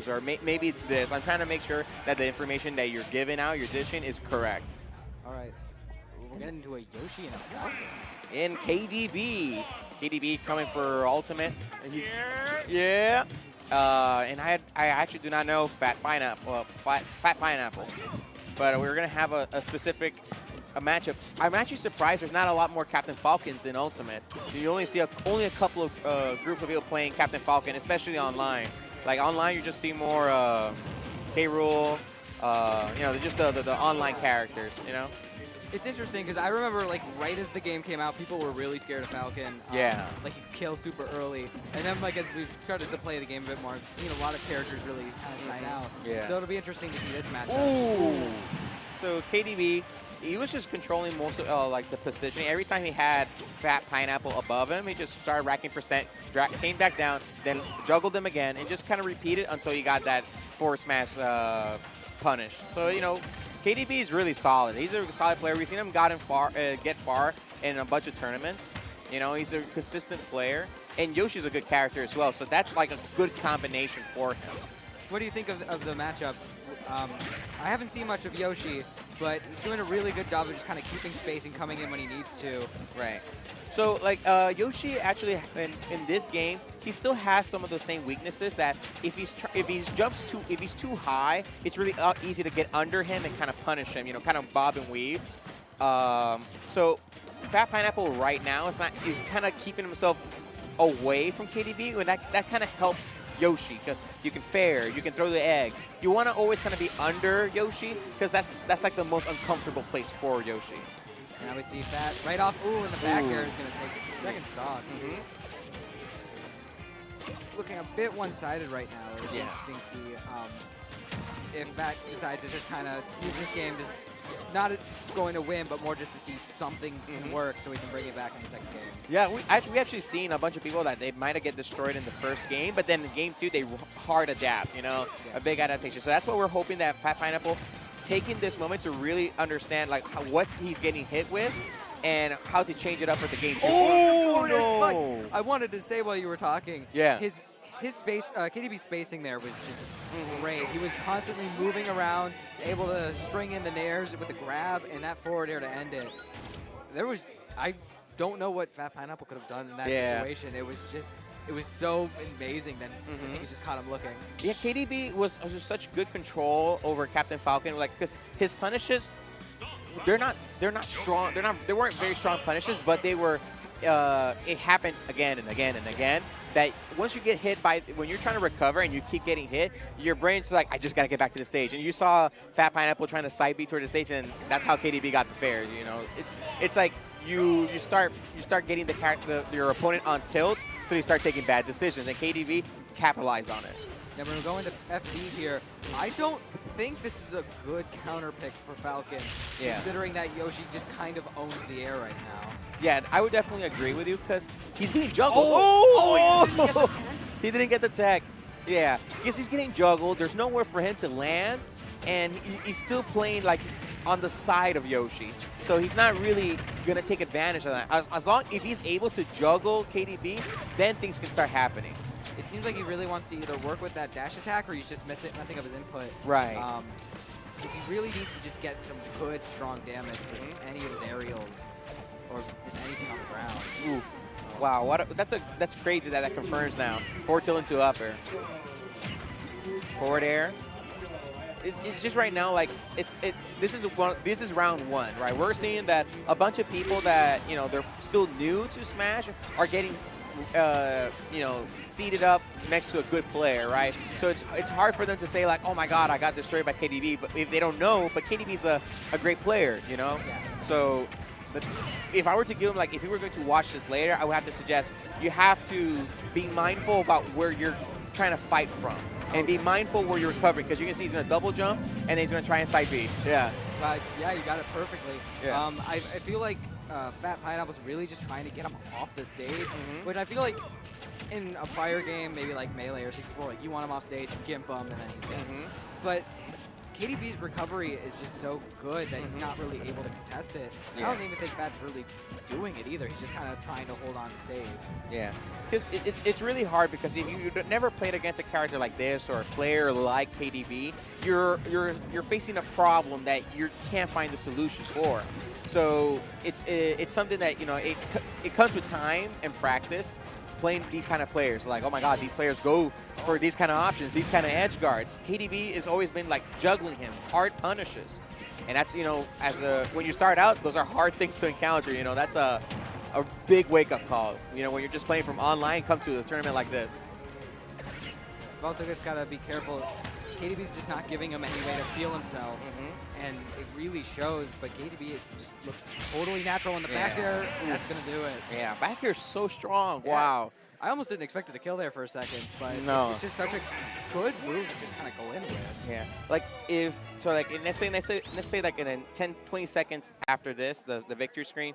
or maybe it's this. I'm trying to make sure that the information that you're giving out, you're dishing, is correct. All right. We're getting into a Yoshi and a Falcon. In KDB. KDB coming for ultimate. Yeah. And I actually do not know PhatPineapple. But we're going to have a specific matchup. I'm actually surprised there's not a lot more Captain Falcons in Ultimate. You only see only a couple of groups of people playing Captain Falcon, especially online. Like online, you just see more K-Rool, just the online characters, It's interesting because I remember, like, right as the game came out, people were really scared of Falcon. Yeah. Like, he'd kill super early. And then, like, as we started to play the game a bit more, I've seen a lot of characters really kind of shine out. Yeah. So it'll be interesting to see this matchup. Ooh. So KDB, he was just controlling most of, like, the positioning. Every time he had PhatPineapple above him, he just started racking percent, came back down, then juggled him again, and just kind of repeated until he got that forward smash punish. So, KDB is really solid. He's a solid player. We've seen him get far in a bunch of tournaments. He's a consistent player. And Yoshi's a good character as well. So that's like a good combination for him. What do you think of the matchup? I haven't seen much of Yoshi, but he's doing a really good job of just kind of keeping space and coming in when he needs to. Right. So, like, Yoshi actually, in this game, he still has some of the same weaknesses that if he's too high, it's really easy to get under him and kind of punish him, kind of bob and weave. So, PhatPineapple right now is kind of keeping himself away from KDB, and that kind of helps Yoshi because you can fair, you can throw the eggs. You want to always kind of be under Yoshi because that's like the most uncomfortable place for Yoshi. Now we see Phat right off. Ooh, and the back air is going to take the second stock. Looking a bit one-sided right now. It'll be interesting to see if Phat decides to just kind of use this game as not going to win, but more just to see something work so we can bring it back in the second game. Yeah, we actually seen a bunch of people that they might have get destroyed in the first game, but then in game 2 they hard adapt, a big adaptation. So that's what we're hoping that PhatPineapple taking this moment to really understand like what he's getting hit with and how to change it up for the game 2. Oh, no! I wanted to say while you were talking, his space, KDB's spacing there was just great. He was constantly moving around, able to string in the nairs with the grab and that forward air to end it. I don't know what PhatPineapple could have done in that situation. It was so amazing that I think he just caught him looking. Yeah, KDB was just such good control over Captain Falcon, like because his punishes, they're not strong. They weren't very strong punishes, but they were. It happened again and again and again. That once you get hit when you're trying to recover and you keep getting hit, your brain's like, I just got to get back to the stage. And you saw PhatPineapple trying to side B toward the stage, and that's how KDB got the fair. It's like you start getting your opponent on tilt, so you start taking bad decisions, and KDB capitalized on it. Yeah, when we're going to FD here, I don't think this is a good counter pick for Falcon, considering that Yoshi just kind of owns the air right now. Yeah, I would definitely agree with you because he's being juggled. He didn't get the tech. Yeah, because he's getting juggled. There's nowhere for him to land, and he's still playing like on the side of Yoshi. So he's not really going to take advantage of that. If he's able to juggle KDB, then things can start happening. It seems like he really wants to either work with that dash attack or he's just messing up his input. Right. Because he really needs to just get some good, strong damage with any of his aerials or just anything on the ground. Oof. Wow, that's crazy that confirms now. Forward tilt into upper. Forward air. It's just right now like this is round 1, right? We're seeing that a bunch of people that they're still new to Smash are getting seated up next to a good player, right? So it's hard for them to say like, oh my God, I got destroyed by KDB, but if they don't know, but KDB's a great player, Yeah. So if I were to give him, like, if you were going to watch this later, I would have to suggest you have to be mindful about where you're trying to fight from. And be mindful where you're recovering, because you can see he's going to double jump, and then he's going to try and side B. Yeah. Yeah, you got it perfectly. Yeah. I feel like PhatPineapple's really just trying to get him off the stage, which I feel like in a prior game, maybe like Melee or 64, like you want him off stage, gimp him, and then he's dead. But KDB's recovery is just so good that he's not really able to contest it. I don't even think Phat's really doing it either. He's just kind of trying to hold on to stage. Yeah, because it's really hard because if you never played against a character like this or a player like KDB, you're facing a problem that you can't find the solution for. So it's something that, you know, it comes with time and practice. Playing these kind of players, like, oh my God, these players go for these kind of options, these kind of edge guards. KDB has always been like juggling him, hard punishes, and that's, you know, when you start out, those are hard things to encounter. You know, that's a big wake-up call. You know, when you're just playing from online, come to a tournament like this. You've also just gotta be careful. KDB's just not giving him any way to feel himself, and it really shows. But KDB just looks totally natural in the back air. That's gonna do it. Yeah, back air is so strong. Yeah. Wow. I almost didn't expect it to kill there for a second, but it's just such a good move to just kind of go in with. Yeah, like let's say like in 10, 20 seconds after this, the victory screen,